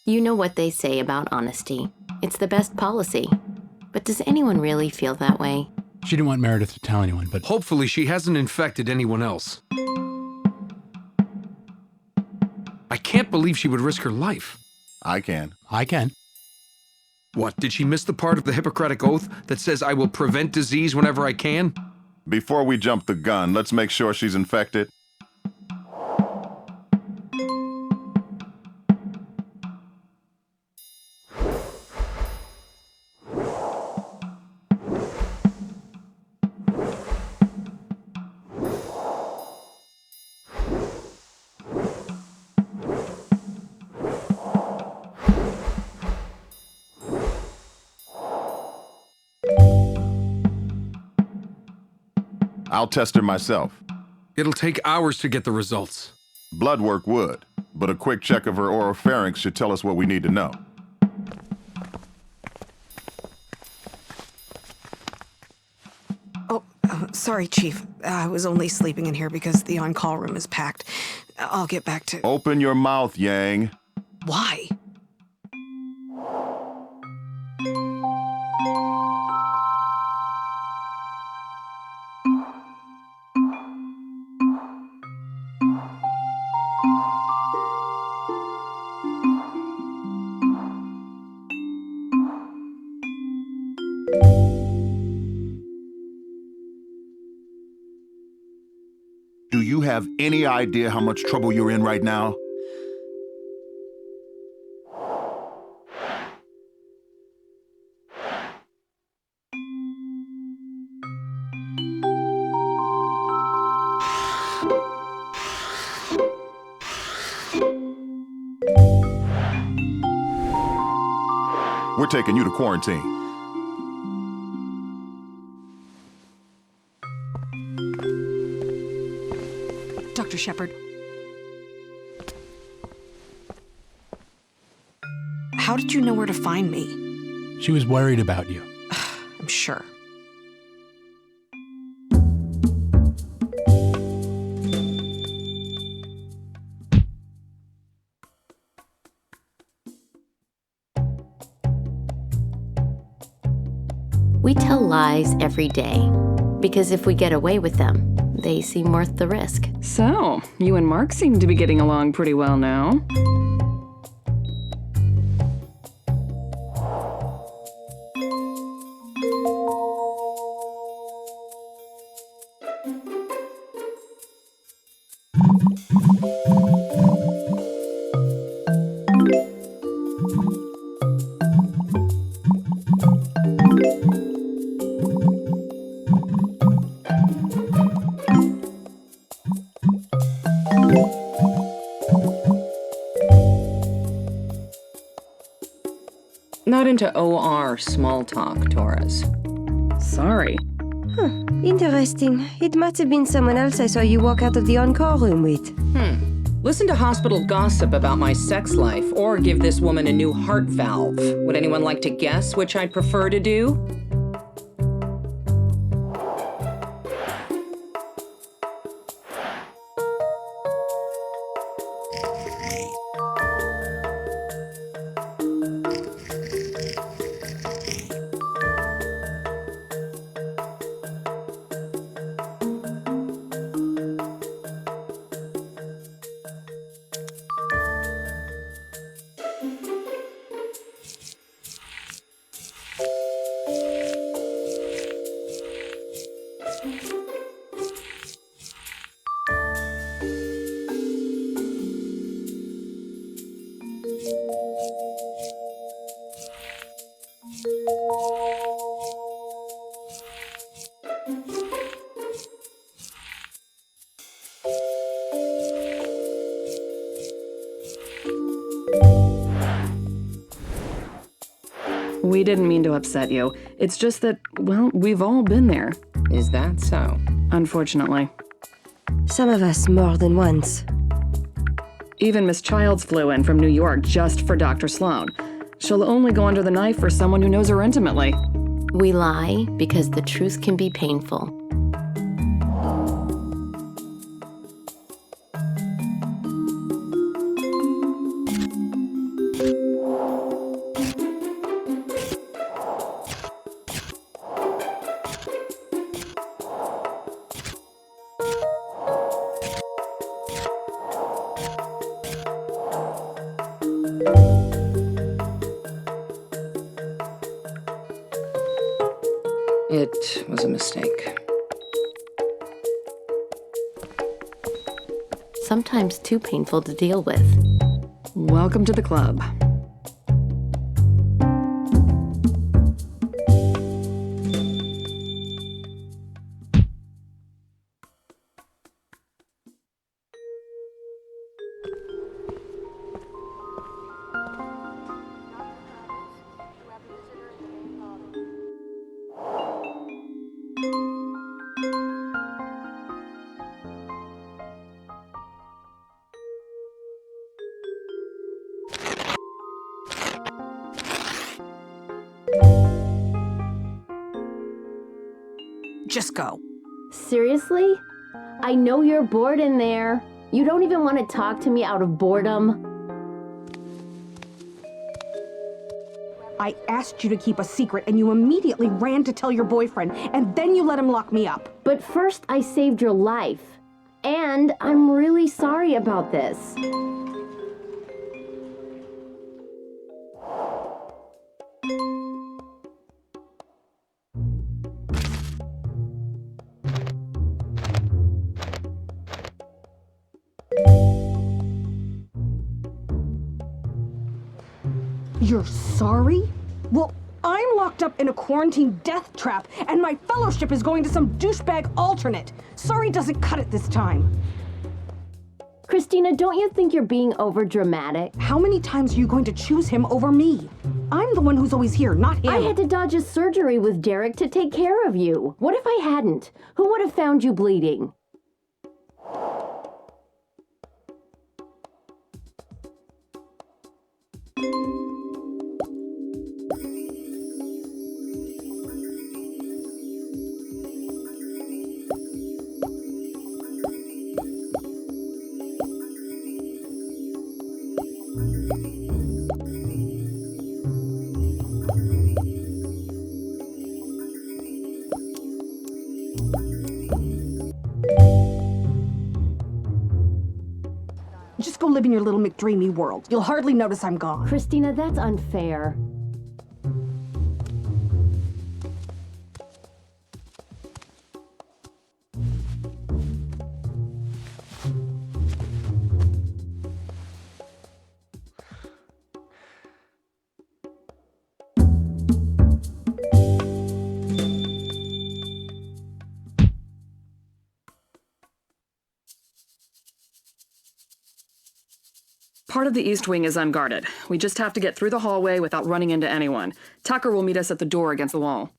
You know what they say about honesty. It's the best policy. But does anyone really feel that way? She didn't want Meredith to tell anyone, but Hopefully she hasn't infected anyone else. I can't believe she would risk her life. I can. I can. What, did she miss the part of the Hippocratic Oath that says I will prevent disease whenever I can? Before we jump the gun, let's make sure she's infected. I'll test her myself. It'll take hours to get the results. Blood work would, but a quick check of her oropharynx should tell us what we need to know. Sorry, Chief. I was only sleeping in here because the on-call room is packed. I'll get back to... Open your mouth, Yang. Why? Do you have any idea how much trouble you're in right now? We're taking you to quarantine. Dr. Shepard. How did you know where to find me? she was worried about you. I'm sure. We tell lies every day, because if we get away with them, they seem worth the risk. So, you and Mark seem to be getting along pretty well now. Not into OR small talk, Torres. Sorry. Interesting. It must have been someone else I saw you walk out of the on-call room with. Listen to hospital gossip about my sex life, or give this woman a new heart valve. Would anyone like to guess which I'd prefer to do? We didn't mean to upset you. It's just that, well, we've all been there. Is that so? Unfortunately. Some of us more than once. Even Miss Childs flew in from New York just for Dr. Sloan. She'll only go under the knife for someone who knows her intimately. We lie because the truth can be painful. It was a mistake. Sometimes too painful to deal with. Welcome to the club. Just go. Seriously? I know you're bored in there. You don't even want to talk to me out of boredom. I asked you to keep a secret, and you immediately ran to tell your boyfriend, and then you let him lock me up. But first, I saved your life. And I'm really sorry about this. You're sorry? Well, I'm locked up in a quarantine death trap, and my fellowship is going to some douchebag alternate. Sorry doesn't cut it this time. Christina, don't you think you're being overdramatic? How many times are you going to choose him over me? I'm the one who's always here, not him. I had to dodge a surgery with Derek to take care of you. What if I hadn't? Who would have found you bleeding? Just go live in your little McDreamy world. You'll hardly notice I'm gone. Christina, that's unfair. Part of the East Wing is unguarded. We just have to get through the hallway without running into anyone. Tucker will meet us at the door against the wall.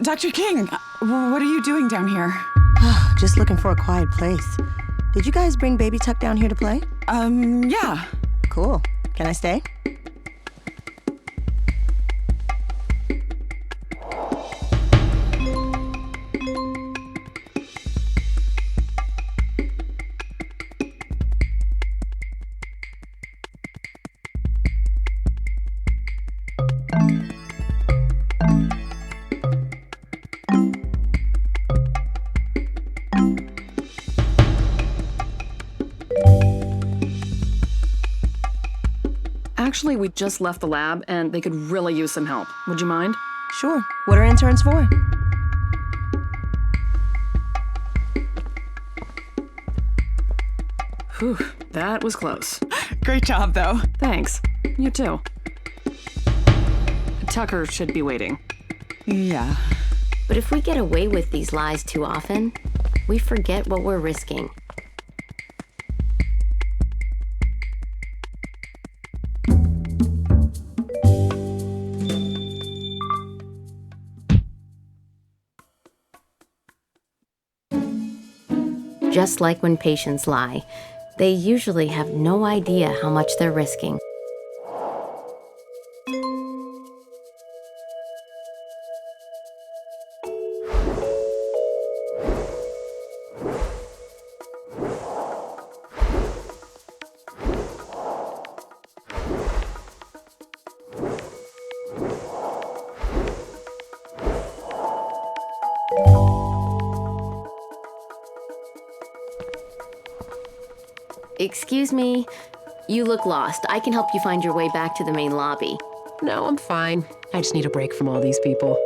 Dr. King, what are you doing down here? Just looking for a quiet place. Did you guys bring Baby Tuck down here to play? Yeah. Cool. Can I stay? Actually, we just left the lab, and they could really use some help. Would you mind? Sure. What are interns for? Whew, that was close. Great job, though. Thanks. You too. Tucker should be waiting. Yeah. But if we get away with these lies too often, we forget what we're risking. Just like when patients lie, they usually have no idea how much they're risking. Excuse me. You look lost. I can help you find your way back to the main lobby. No, I'm fine. I just need a break from all these people.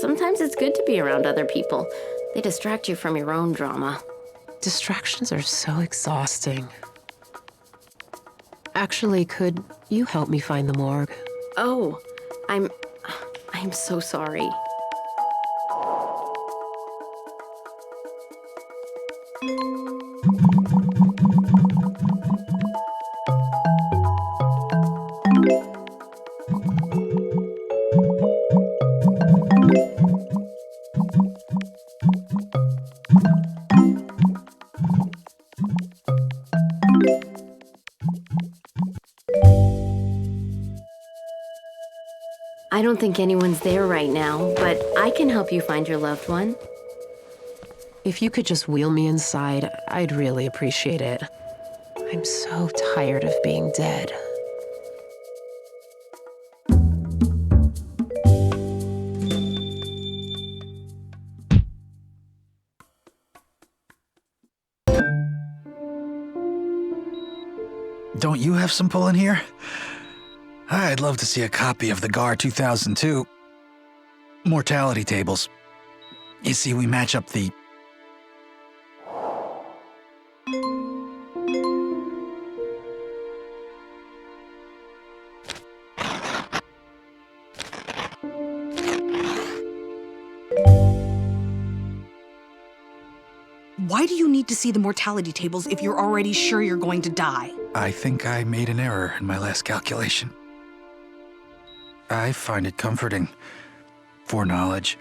Sometimes it's good to be around other people. They distract you from your own drama. Distractions are so exhausting. Actually, could you help me find the morgue? Oh, I'm so sorry. I don't think anyone's there right now, but I can help you find your loved one. If you could just wheel me inside, I'd really appreciate it. I'm so tired of being dead. Don't you have some pull in here? I'd love to see a copy of the GAR 2002. Mortality tables. You see, we match up the... Why do you need to see the mortality tables if you're already sure you're going to die? I think I made an error in my last calculation. I find it comforting. Foreknowledge.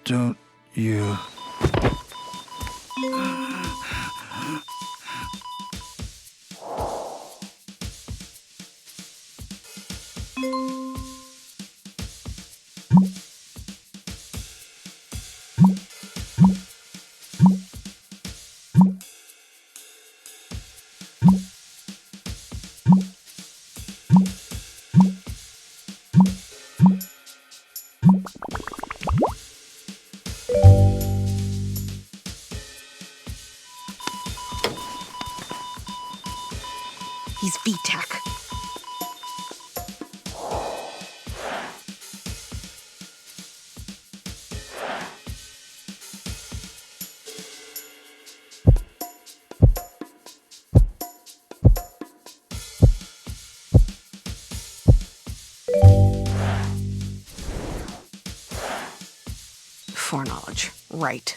Don't you... He's VTAC. Foreknowledge, right.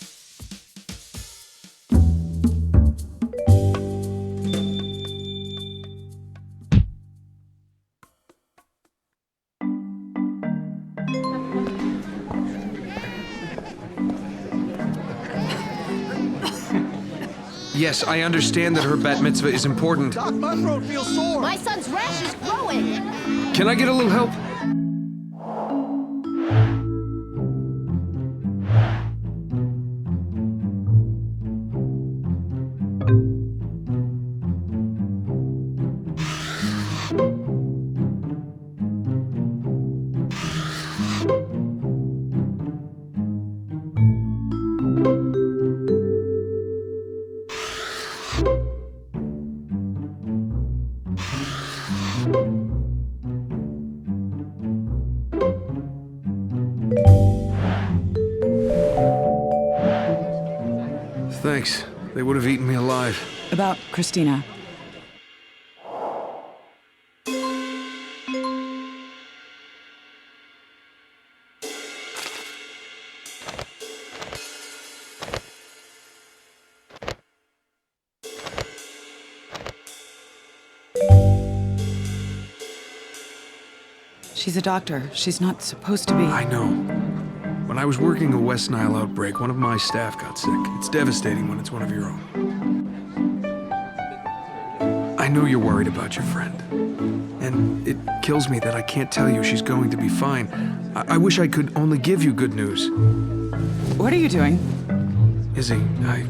Yes, I understand that her bat mitzvah is important. Doc, my throat feels sore. My son's rash is growing. Can I get a little help? Thanks. They would have eaten me alive. About Christina. She's a doctor. She's not supposed to be. I know. When I was working a West Nile outbreak, one of my staff got sick. It's devastating when it's one of your own. I know you're worried about your friend. And it kills me that I can't tell you she's going to be fine. I wish I could only give you good news. What are you doing? Izzy, No.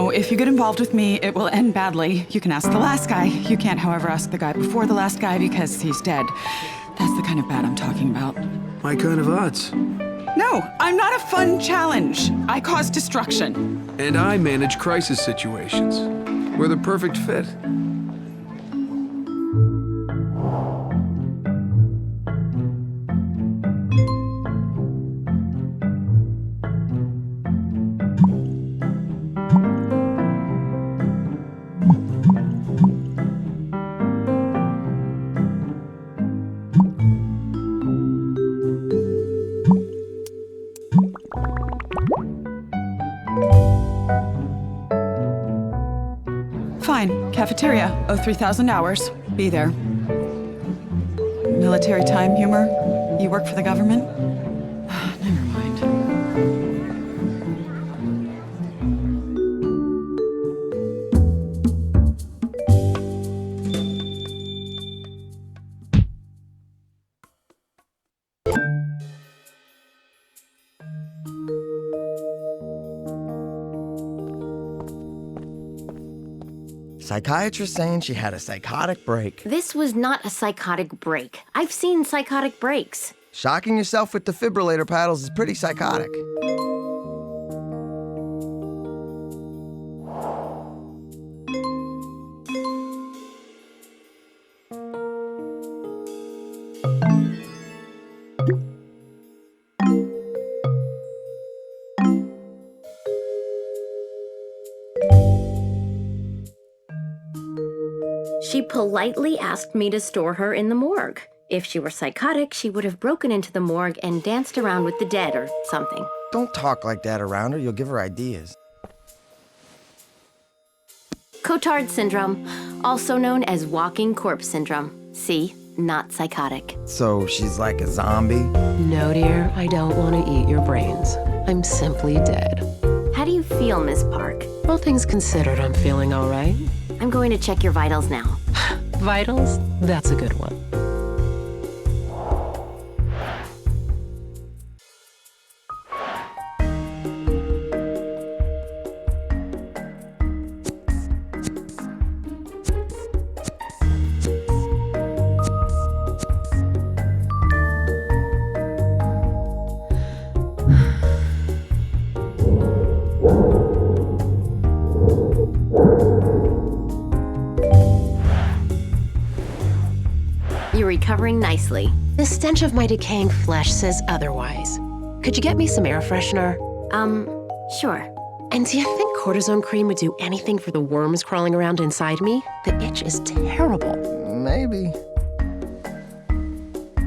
If you get involved with me, it will end badly. You can ask the last guy. You can't, however, ask the guy before the last guy because he's dead. That's the kind of bad I'm talking about. My kind of odds. No, I'm not a fun challenge. I cause destruction. And I manage crisis situations. We're the perfect fit. Fine. Cafeteria. 03,000 hours. Be there. Military time humor? You work for the government? Never mind. Psychiatrist saying she had a psychotic break. This was not a psychotic break. I've seen psychotic breaks. Shocking yourself with defibrillator paddles is pretty psychotic. She politely asked me to store her in the morgue. If she were psychotic, she would have broken into the morgue and danced around with the dead or something. Don't talk like that around her. You'll give her ideas. Cotard syndrome, also known as walking corpse syndrome. See, not psychotic. So she's like a zombie? No, dear, I don't want to eat your brains. I'm simply dead. How do you feel, Miss Park? All things considered, I'm feeling all right. I'm going to check your vitals now. Vitals? That's a good one. You're recovering nicely. The stench of my decaying flesh says otherwise. Could you get me some air freshener? Sure. And do you think cortisone cream would do anything for the worms crawling around inside me? The itch is terrible. Maybe.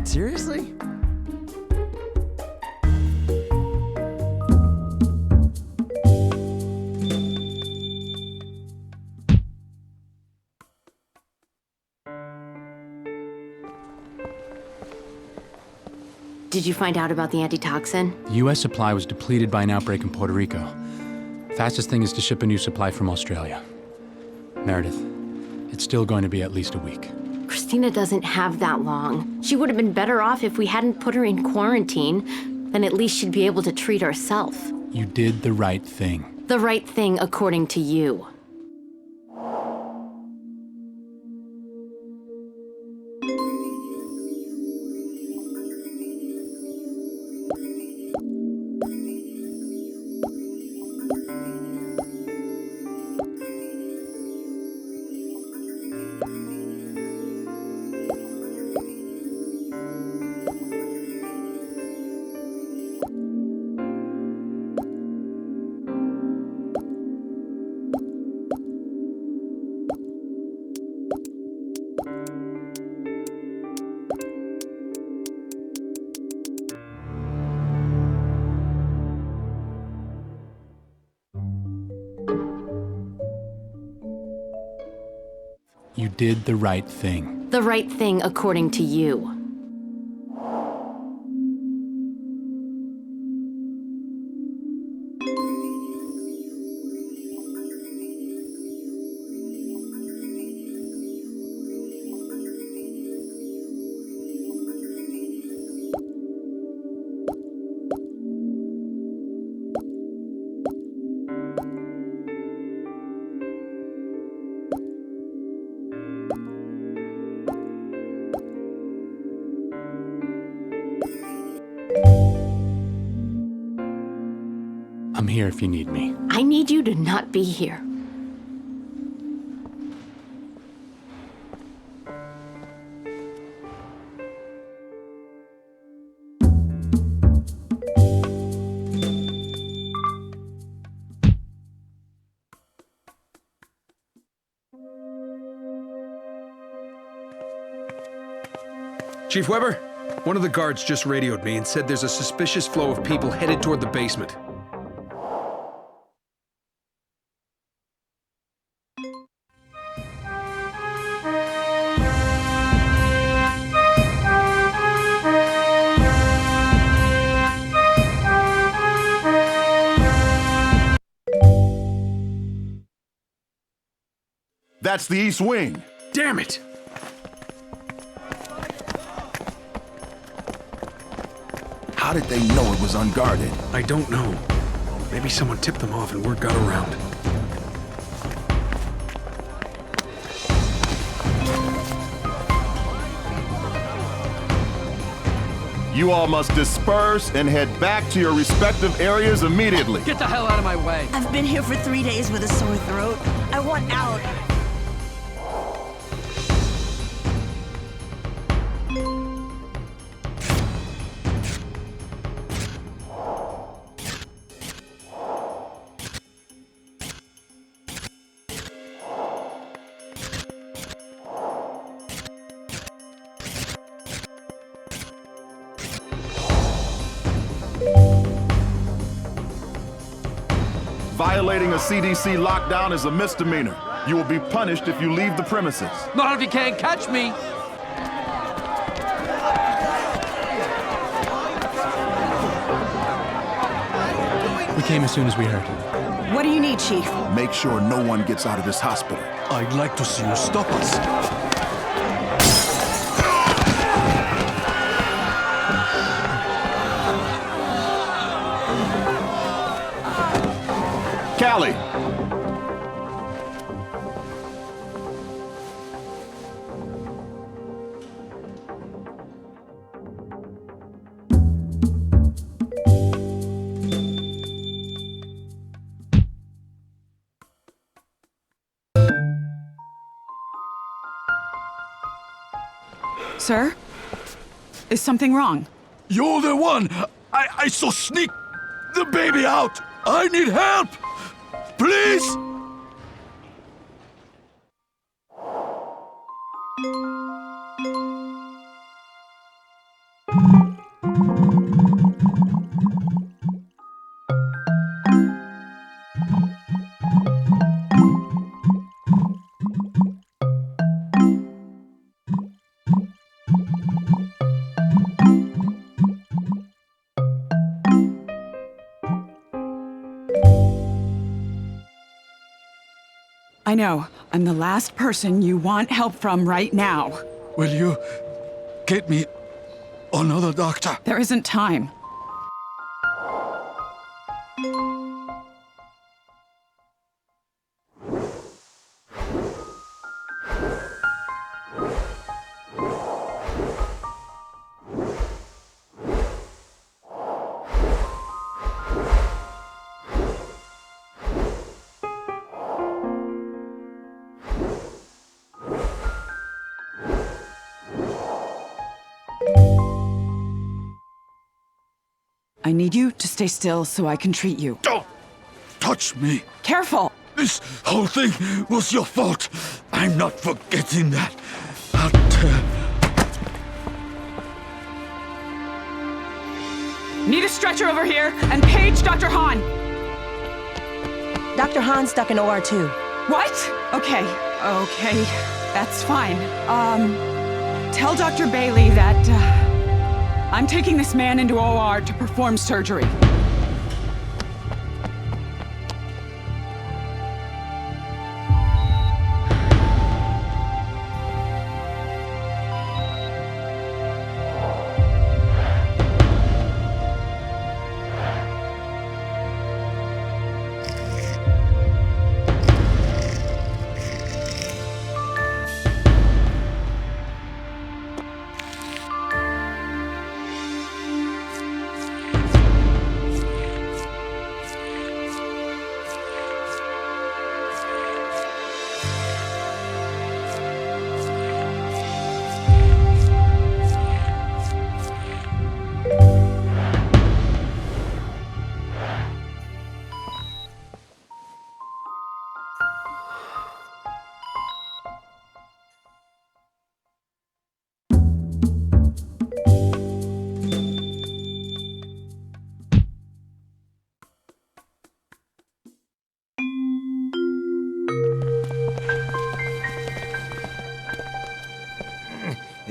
Seriously? did you find out about the antitoxin? The U.S. supply was depleted by an outbreak in Puerto Rico. Fastest thing is to ship a new supply from Australia. Meredith, it's still going to be at least a week. Christina doesn't have that long. She would have been better off if we hadn't put her in quarantine. Then at least she'd be able to treat herself. You did the right thing. The right thing according to you. You did the right thing. The right thing according to you. I'm here if you need me. I need you to not be here. Chief Weber, one of the guards just radioed me and said there's a suspicious flow of people headed toward the basement. That's the East Wing. Damn it! How did they know it was unguarded? I don't know. Maybe someone tipped them off and word got around. You all must disperse and head back to your respective areas immediately. Get the hell out of my way! I've been here for 3 days with a sore throat. I want out. Violating a CDC lockdown is a misdemeanor. You will be punished if you leave the premises. Not if you can't catch me! We came as soon as we heard. What do you need, Chief? Make sure no one gets out of this hospital. I'd like to see you stop us. Callie! Sir? Is something wrong? You're the one! I saw sneak the baby out! I need help! Please! I know. I'm the last person you want help from right now. Will you get me another doctor? There isn't time. I need you to stay still so I can treat you. Don't touch me. Careful! This whole thing was your fault. I'm not forgetting that. But, Need a stretcher over here, and page Dr. Hahn! Dr. Hahn's stuck in OR too. What? Okay, that's fine. Tell Dr. Bailey that, I'm taking this man into OR to perform surgery.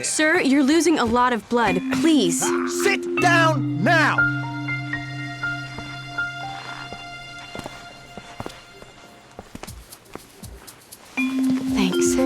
Sir, you're losing a lot of blood. Please. Sit down now! Thanks.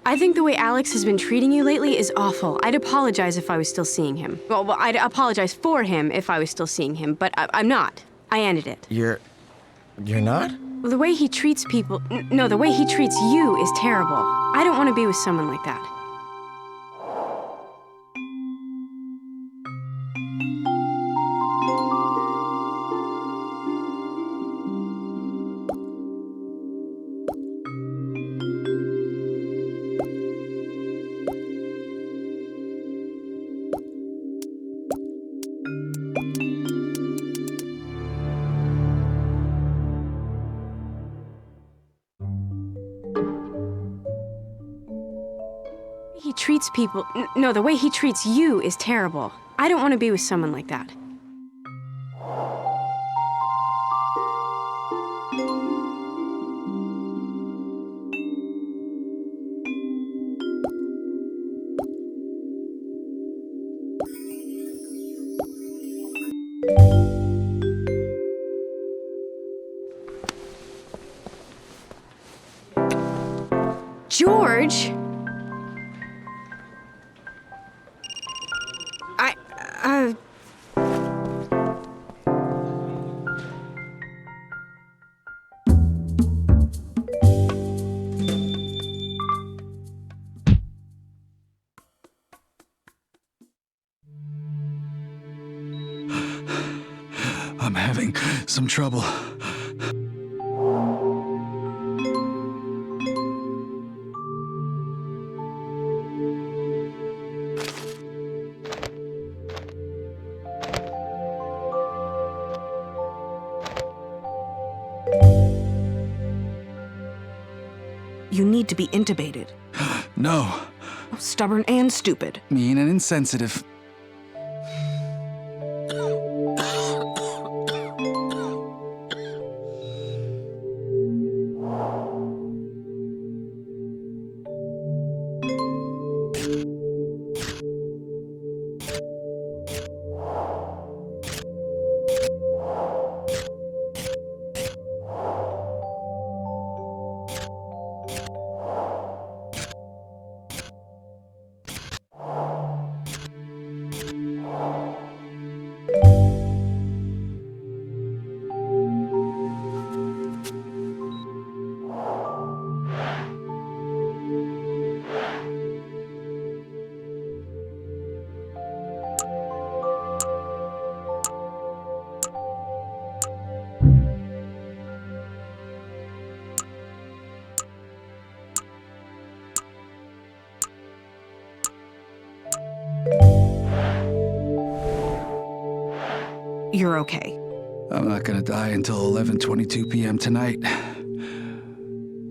I think the way Alex has been treating you lately is awful. I'd apologize if I was still seeing him. Well, I'd apologize for him if I was still seeing him, but I'm not. I ended it. You're not? Well, the way he treats people... No, the way he treats you is terrible. I don't want to be with someone like that. He treats people... No, the way he treats you is terrible. I don't want to be with someone like that. George! I'm having some trouble. You need to be intubated. No. Stubborn and stupid. Mean and insensitive. You're okay. I'm not gonna die until 11:22 p.m. tonight.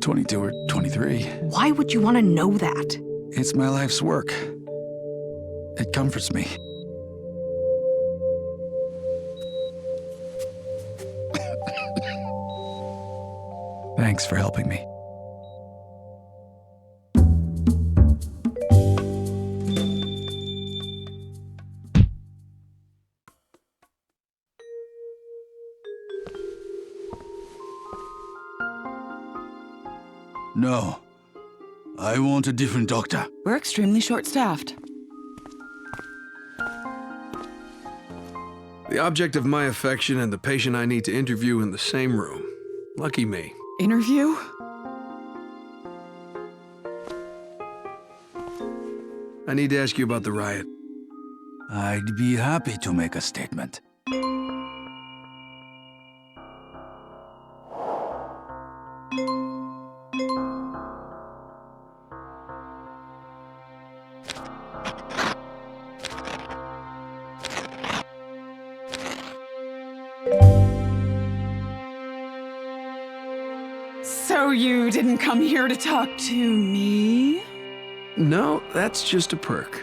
22 or 23. Why would you want to know that? It's my life's work. It comforts me. Thanks for helping me. No. I want a different doctor. We're extremely short-staffed. The object of my affection and the patient I need to interview in the same room. Lucky me. Interview? I need to ask you about the riot. I'd be happy to make a statement. So you didn't come here to talk to me? No, that's just a perk.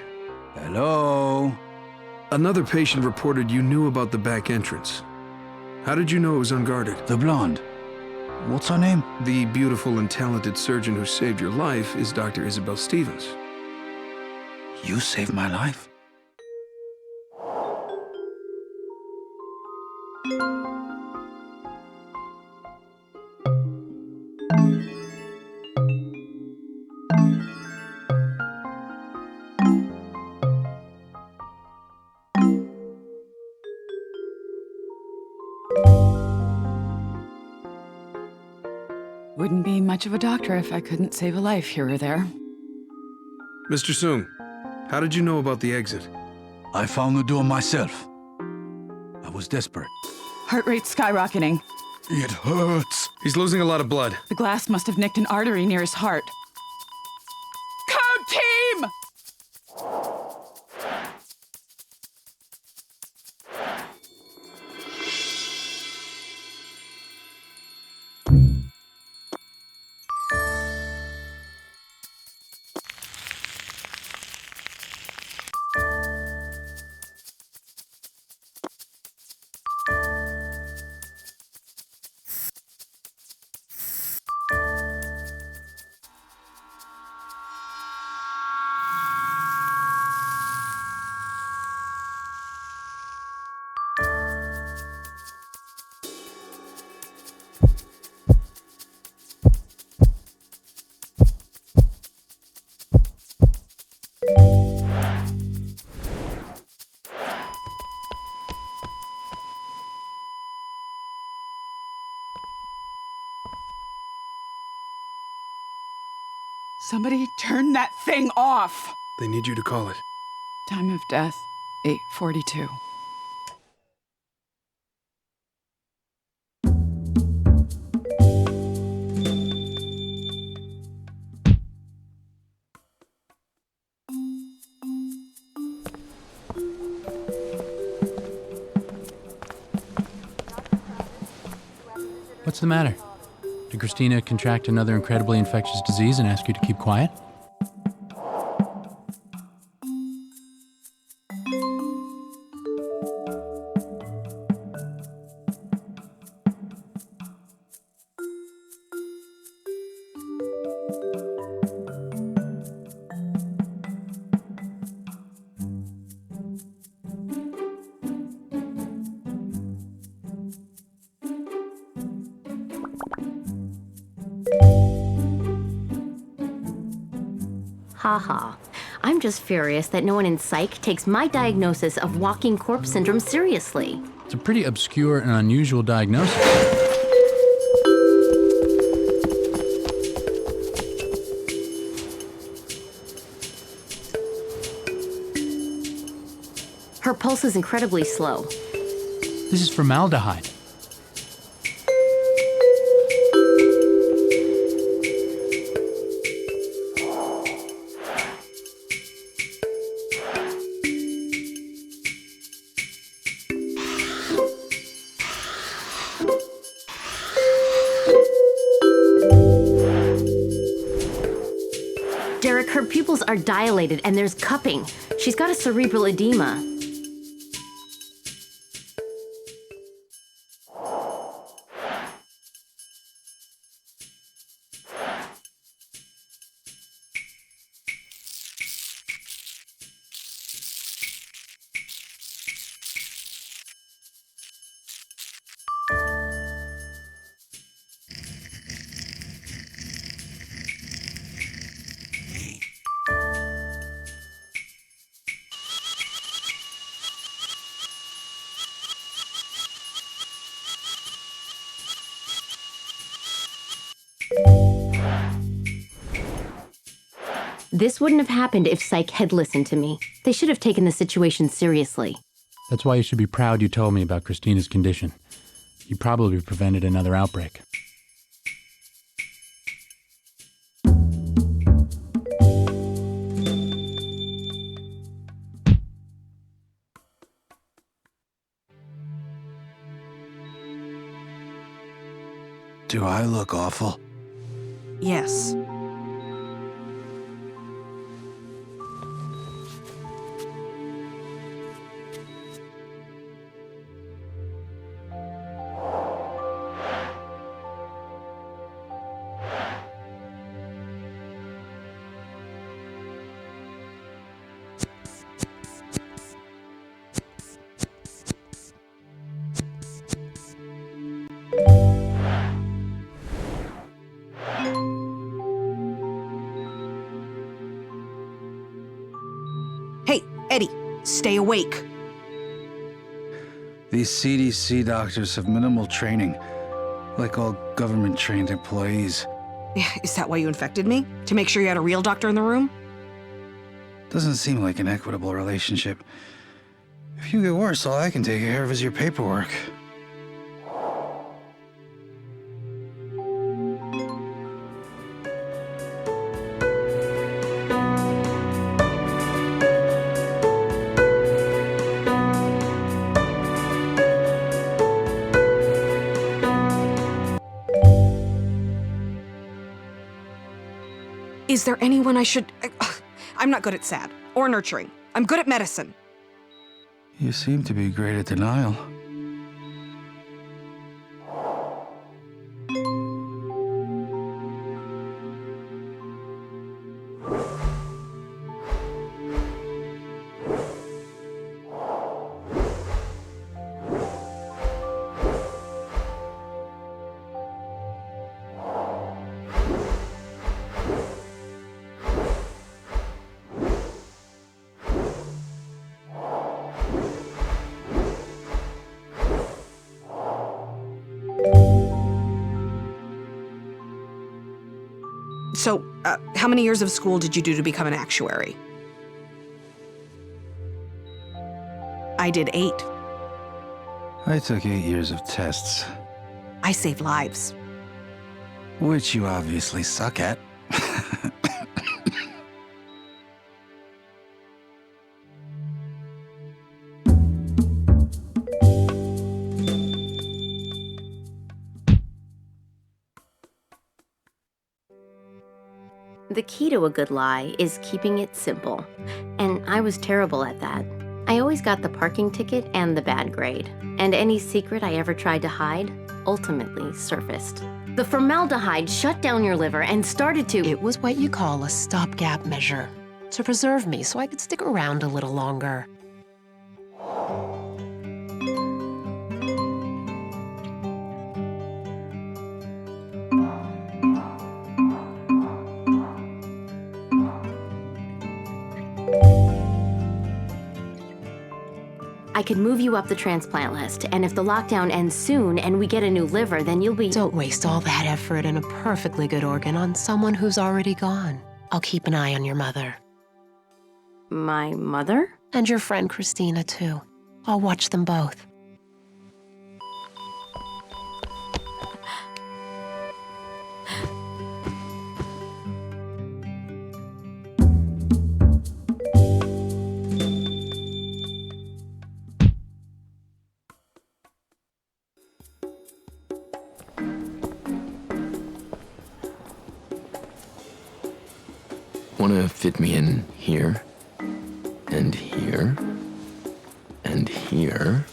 Hello? Another patient reported you knew about the back entrance. How did you know it was unguarded? The blonde. What's her name? The beautiful and talented surgeon who saved your life is Dr. Isabel Stevens. You saved my life? Wouldn't be much of a doctor if I couldn't save a life here or there. Mr. Sung, how did you know about the exit? I found the door myself. I was desperate. Heart rate skyrocketing. It hurts. He's losing a lot of blood. The glass must have nicked an artery near his heart. Code team! Somebody turn that thing off! They need you to call it. Time of death, 8:42. What's the matter? Did Christina contract another incredibly infectious disease and ask you to keep quiet? Haha. I'm just furious that no one in psych takes my diagnosis of walking corpse syndrome seriously. It's a pretty obscure and unusual diagnosis. Her pulse is incredibly slow. This is formaldehyde. Derek, her pupils are dilated and there's cupping. She's got a cerebral edema. This wouldn't have happened if Psych had listened to me. They should have taken the situation seriously. That's why you should be proud you told me about Christina's condition. You probably prevented another outbreak. Do I look awful? Yes. Hey, Eddie, stay awake. These CDC doctors have minimal training, like all government-trained employees. Is that why you infected me? To make sure you had a real doctor in the room? Doesn't seem like an equitable relationship. If you get worse, all I can take care of is your paperwork. Is there anyone I should... I'm not good at SAD or nurturing. I'm good at medicine. You seem to be great at denial. So, how many years of school did you do to become an actuary? I did 8. I took 8 years of tests. I saved lives. Which you obviously suck at. The key to a good lie is keeping it simple, and I was terrible at that. I always got the parking ticket and the bad grade, and any secret I ever tried to hide ultimately surfaced. The formaldehyde shut down your liver and started to... It was what you call a stopgap measure, to preserve me so I could stick around a little longer. I could move you up the transplant list, and if the lockdown ends soon and we get a new liver, then you'll be... Don't waste all that effort and a perfectly good organ on someone who's already gone. I'll keep an eye on your mother. My mother? And your friend Christina, too. I'll watch them both. Want to fit me in here, and here, and here.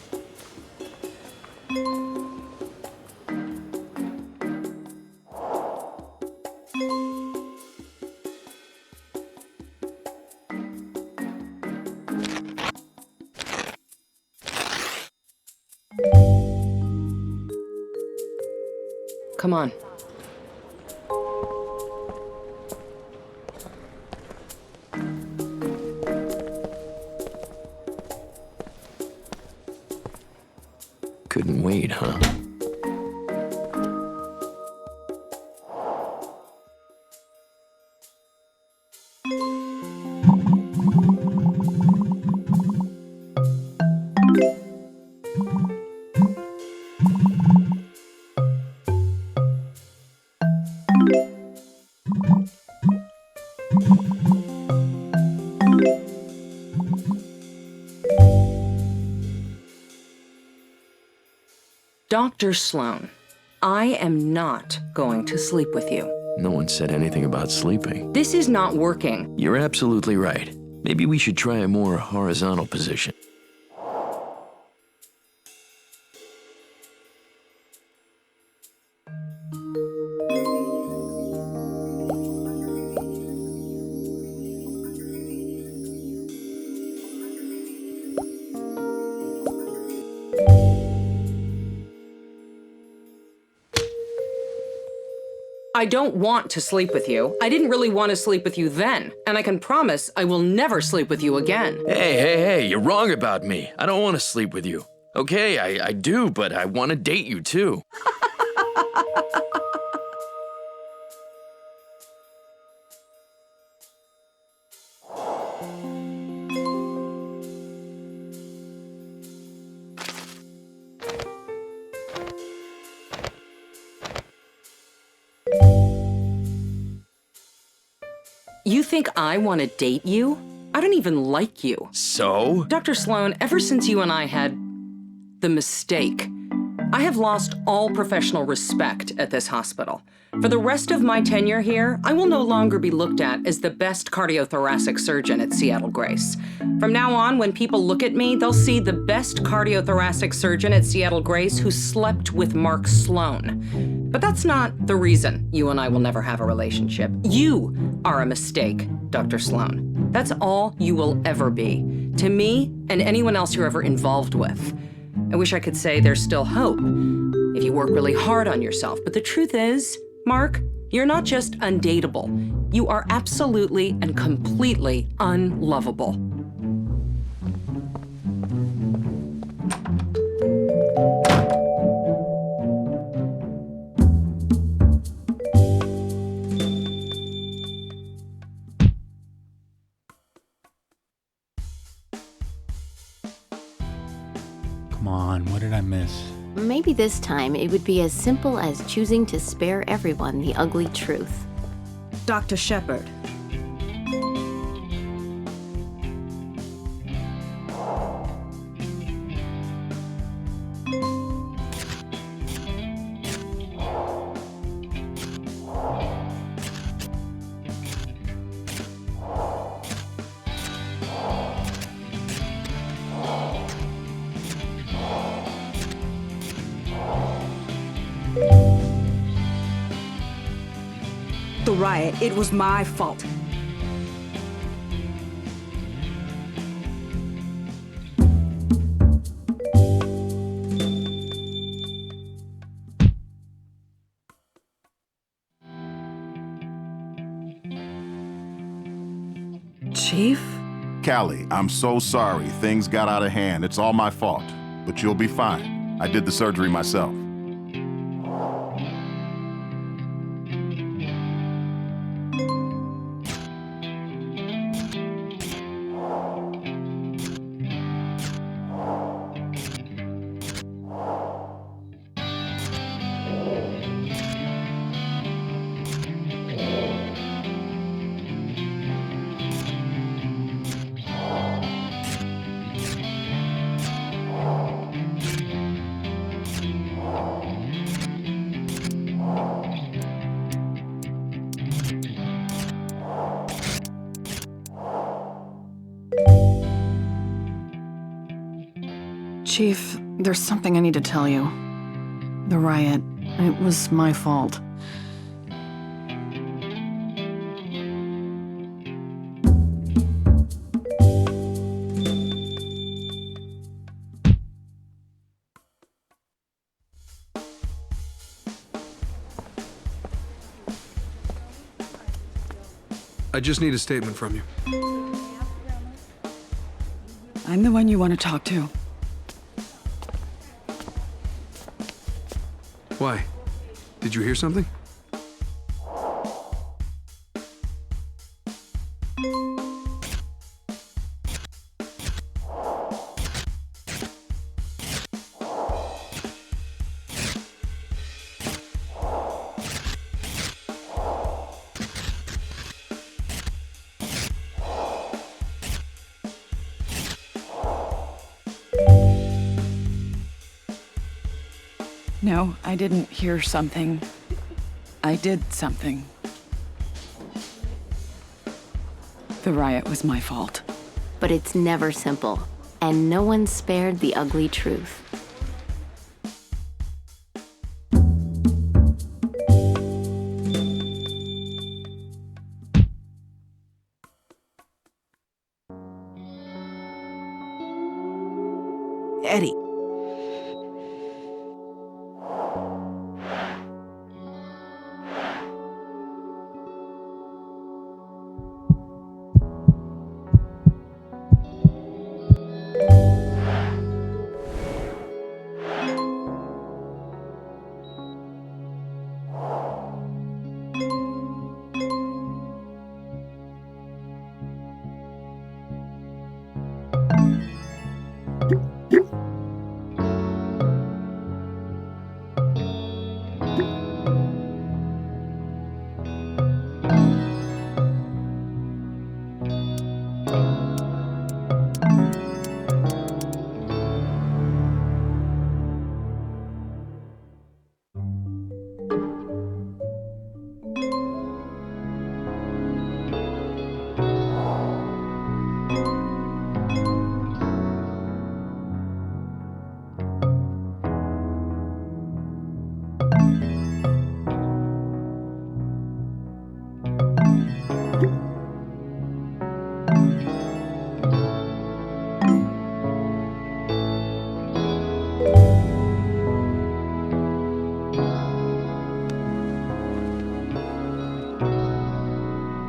Come on. Couldn't wait, huh? Dr. Sloan, I am not going to sleep with you. No one said anything about sleeping. This is not working. You're absolutely right. Maybe we should try a more horizontal position. I don't want to sleep with you. I didn't really want to sleep with you then, and I can promise I will never sleep with you again. Hey, you're wrong about me. I don't want to sleep with you. Okay, I do, but I want to date you too. You think I want to date you? I don't even like you. So? Dr. Sloan, ever since you and I had the mistake, I have lost all professional respect at this hospital. For the rest of my tenure here, I will no longer be looked at as the best cardiothoracic surgeon at Seattle Grace. From now on, when people look at me, they'll see the best cardiothoracic surgeon at Seattle Grace who slept with Mark Sloan. But that's not the reason you and I will never have a relationship. You are a mistake, Dr. Sloan. That's all you will ever be, to me and anyone else you're ever involved with. I wish I could say there's still hope if you work really hard on yourself, but the truth is, Mark, you're not just undateable. You are absolutely and completely unlovable. Come on, what did I miss? Maybe this time it would be as simple as choosing to spare everyone the ugly truth. Dr. Shepard. the riot. It was my fault. Chief? Callie, I'm so sorry. Things got out of hand. It's all my fault. But you'll be fine. I did the surgery myself. Chief, there's something I need to tell you. The riot, it was my fault. I just need a statement from you. I'm the one you want to talk to. Why? Did you hear something? No, I didn't hear something. I did something. The riot was my fault. But it's never simple, and no one spared the ugly truth. Eddie.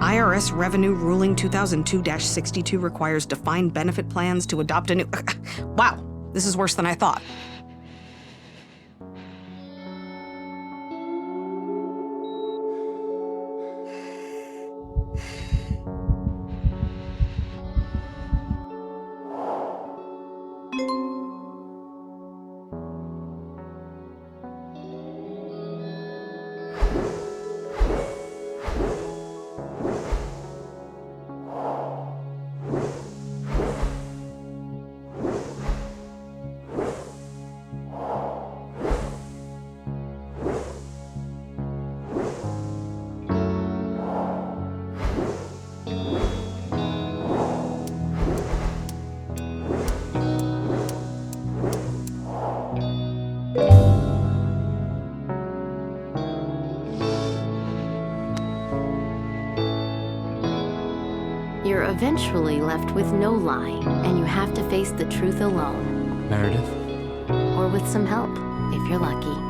IRS Revenue Ruling 2002-62 requires defined benefit plans to adopt a new... Wow, this is worse than I thought. eventually left with no lie, and you have to face the truth alone. Meredith? Or with some help, if you're lucky.